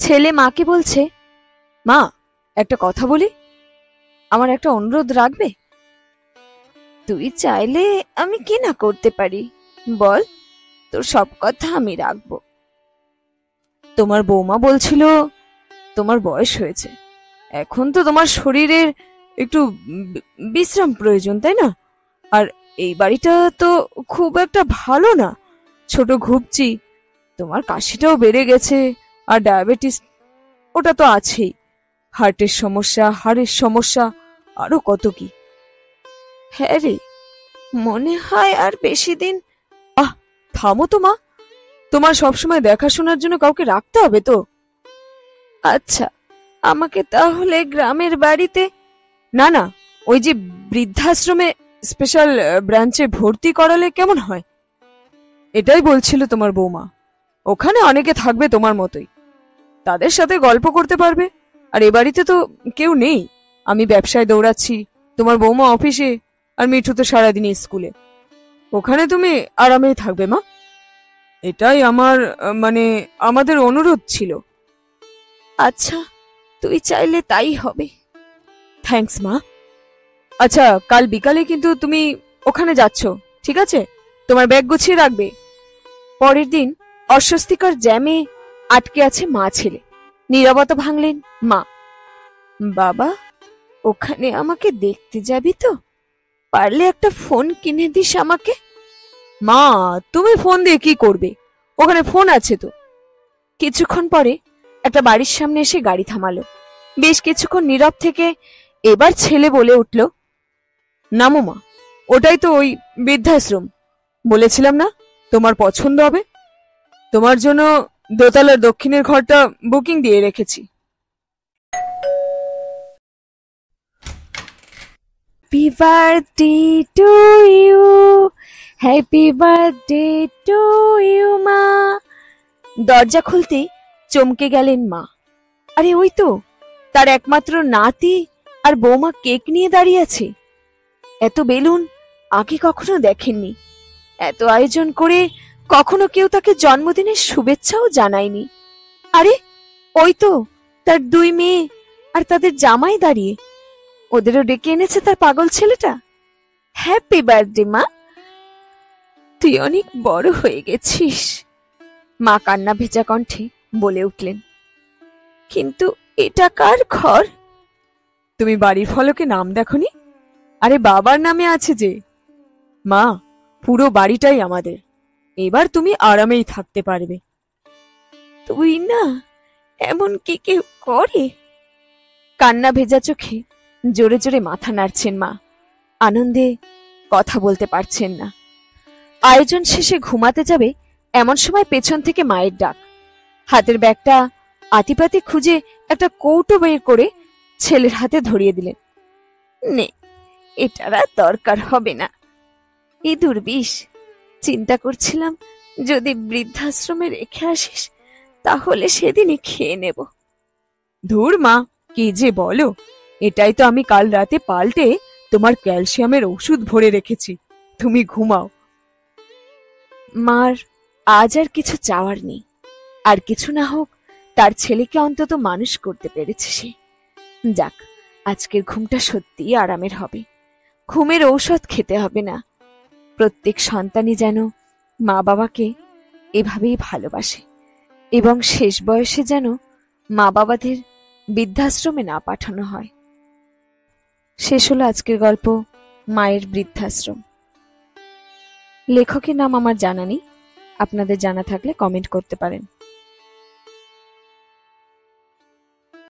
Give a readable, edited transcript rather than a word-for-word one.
ছেলে মাকে বলছে, মা একটা কথা বলি, আমার একটা অনুরোধ রাখবে? তুই চাইলে আমি কি না করতে পারি, বল, তোর সব কথা আমি রাখবো। তোমার বৌমা বলছিল তোমার বয়স হয়েছে, এখন তো তোমার শরীরের একটু বিশ্রাম প্রয়োজন, তাই না? আর এই বাড়িটা তো খুব একটা ভালো না, ছোট ঘুপচি, তোমার কাশিটাও বেড়ে গেছে, আর ডায়াবেটিস ওটা তো আছেই, হার্টের সমস্যা, হাড়ের সমস্যা, আরো কত কি। হ্যাঁ রে, মনে হয় আর বেশি দিন। আহ, থামো তো মা, তোমার সবসময় দেখাশোনার জন্য কাউকে রাখতে হবে তো। আচ্ছা, আমাকে তাহলে গ্রামের বাড়িতে, না না, ওই যে বৃদ্ধাশ্রমে স্পেশাল ব্রাঞ্চে ভর্তি করালে কেমন হয়? এটাই বলছিল তোমার বৌমা, ওখানে অনেকে থাকবে তোমার মতোই, তাদের সাথে গল্প করতে পারবে। আর এ বাড়িতে তো কেউ নেই, আমি ব্যবসায় দৌড়াচ্ছি, তোমার বৌমা অফিসে, আর মিঠু তো সারাদিনই স্কুলে। ওখানে তুমি আরামেই থাকবে মা, এটাই আমার মানে আমাদের অনুরোধ ছিল। আচ্ছা, তুই চাইলে তাই হবে। থ্যাঙ্কস মা। আচ্ছা, কাল বিকালে কিন্তু তুমি ওখানে যাচ্ছ, ঠিক আছে? তোমার ব্যাগ গুছিয়ে রাখবে। পরের দিন অস্বস্তিকর জ্যামে আটকে আছে মা ছেলে। নীরবতা ভাঙলেন মা। বাবা, ওখানে আমাকে দেখতে যাবি তো? পারলে একটা ফোন কিনে দিস আমাকে। মা, তুমি ফোন দিয়ে কি করবে? ওখানে ফোন আছে তো। কিছুক্ষণ পরে একটা বাড়ির সামনে এসে গাড়ি থামালো। বেশ কিছুক্ষণ নীরব থেকে এবার ছেলে বলে উঠল, নামো মা, ওটাই তো ওই বৃদ্ধাশ্রম। বলেছিলাম না তোমার পছন্দ হবে। তোমার জন্য দোতলার দক্ষিণের ঘরটা বুকিং দিয়ে রেখেছি। Happy birthday to you, happy birthday to you মা। দরজা খুলতেই চমকে গেলেন মা। আরে ওই তো তার একমাত্র নাতি আর বৌমা কেক নিয়ে দাঁড়িয়ে আছে। এত বেলুন আগে কখনো দেখেননি, এত আয়োজন করে কখনো কেউ তাকে জন্মদিনের শুভেচ্ছাও জানায়নি। আরে ওই তো তার দুই মেয়ে আর তাদের জামাই দাঁড়িয়ে, ওদেরও ডেকে এনেছে তার পাগল ছেলেটা। হ্যাপি বার্থডে মা, তুই অনেক বড় হয়ে গেছিস। মা কান্না ভেজা কণ্ঠে বলে উঠলেন, কিন্তু এটা কার ঘর? তুমি বাড়ির ফলকে নাম দেখনি? আরে বাবার নামে আছে যে। মা, পুরো বাড়িটাই আমাদের, এবার তুমি আরামেই থাকতে পারবে। তুই না, এমন কি কেউ করে? কান্না ভেজা চোখে জোরে জোরে মাথা নাড়ছেন মা, আনন্দে কথা বলতে পারছেন না। আয়োজন শেষে ঘুমাতে যাবে এমন সময় পেছন থেকে মায়ের ডাক। হাতের ব্যাগটা আতিপাতি খুঁজে একটা কৌটো বের করে ছেলের হাতে ধরিয়ে দিলেন। নে, এটার আর দরকার হবে না। ইঁদুর বিষ, চিন্তা করছিলাম যদি বৃদ্ধাশ্রমে রেখে আসিস তাহলে সেদিনই খেয়ে নেব। ধুর মা, কি যে বলো, এটাই তো আমি কাল রাতে পাল্টে তোমার ক্যালসিয়ামের ওষুধ ভরে রেখেছি, তুমি ঘুমাও। মার আজ আর কিছু চাওয়ার নেই, আর কিছু না হোক তার ছেলেকে অন্তত মানুষ করতে পেরেছে সে। যাক, আজকের ঘুমটা সত্যিই আরামের হবে, ঘুমের ঔষধ খেতে হবে না। প্রত্যেক সন্তানই যেন মা বাবাকে এভাবেই ভালোবাসে, এবং শেষ বয়সে যেন মা বাবাদের বৃদ্ধাশ্রমে না পাঠানো হয়। শেষ হলো আজকের গল্প, মায়ের বৃদ্ধাশ্রম। লেখকের নাম আমার জানা নেই, আপনাদের জানা থাকলে কমেন্ট করতে পারেন।